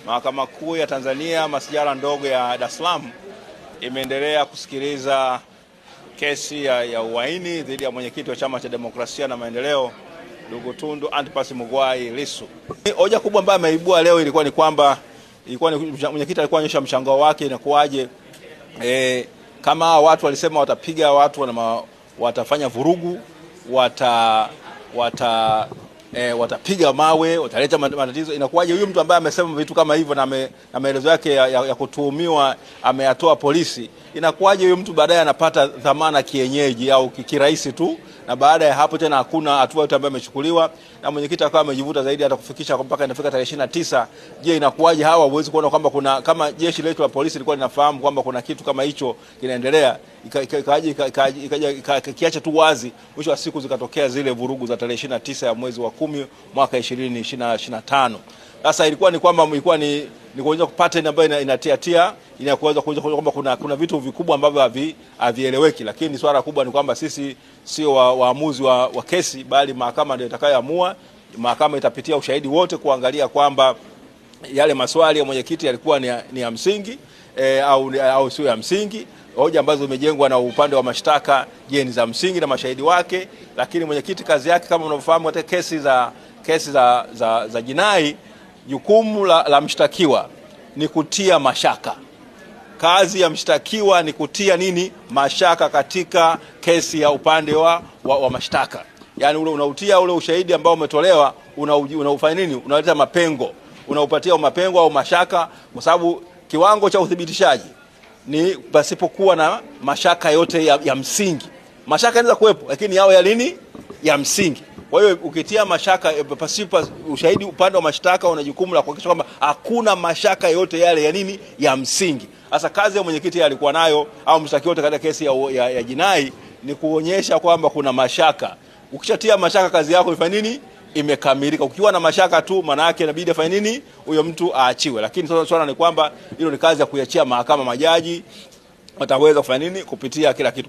Mahakama Kuu ya Tanzania masijara ndogo ya Dar es Salaam imeendelea kusikiliza kesi ya uhaini dhidi ya mwenyekiti wa Chama cha Demokrasia na Maendeleo ndugu Tundu Antipas Mugwai Lissu. Hoja kubwa ambayo ameibua leo ilikuwa ni kwamba mwenyekiti alikuwa onyesha mshangao wake na kuaje kama watu walisema watapiga watu na watafanya vurugu, watapiga mawe, wataleta matatizo. Inakuwaje huyu mtu ambaye amesema vitu kama hivyo na maelezo yake ya kutuhumiwa ameyatoa polisi, inakuwaje huyu mtu baadaye anapata dhamana kienyeji au kirahisi tu, na baada ya hapo tena hakuna hatua yote ambayo imechukuliwa, na mwenyekiti akawa amejivuta zaidi hata kufikisha mpaka inafika tarehe 29. Je, inakuwaje hawa huwezi kuona kwamba kuna kama jeshi letu la polisi lilikuwa linafahamu kwamba kuna kitu kama hicho kinaendelea, kiacha tu wazi, mwisho wa siku zikatokea zile vurugu za tarehe 29 ya mwezi wa 10 mwaka 2025. Sasa ilikuwa ni kwamba ni kuonyesha pattern ambayo inatia inakuweza kuonyesha kwamba kuna vitu vikubwa ambavyo havieleweki, lakini swala kubwa ni kwamba sisi sio waamuzi wa kesi, bali mahakama ndio itakayoamua. Mahakama itapitia ushahidi wote kuangalia kwamba yale maswali ya mwenyekiti yalikuwa ni ya msingi au sio ya msingi. Hoja ambazo zimejengwa na upande wa mashtaka, je, ni za msingi na mashahidi wake? Lakini mwenyekiti kazi yake kama unavyofahamu katika kesi za jinai, jukumu la mshtakiwa ni kutia mashaka. Kazi ya mshtakiwa ni kutia mashaka katika kesi ya upande wa mashtaka. Yaani unautia ule ushahidi ambao umetolewa, unaufanya unaleta mapengo, unaupatia mapengo au mashaka, kwa sababu kiwango cha uthibitishaji ni pasipokuwa na mashaka yote ya msingi. Mashaka yanaweza kuwepo, lakini yao ya msingi. Kwa hiyo ukitia mashaka pasipo ushahidi, upande wa mashtaka una jukumu la kuhakikisha kwamba hakuna mashaka yote yale ya msingi. Sasa kazi ya mwenyekiti alikuwa nayo au mshtakiwa katika kesi ya jinai ni kuonyesha kwamba kuna mashaka. Ukishatia mashaka, kazi yako ifanye imekamilika. Ukiwa na mashaka tu, maana yake inabidi afanye huyo mtu aachiwe. Lakini sasa swala ni kwamba hilo ni kazi ya kuiachia mahakama, majaji wataweza kufanya kupitia kila kitu.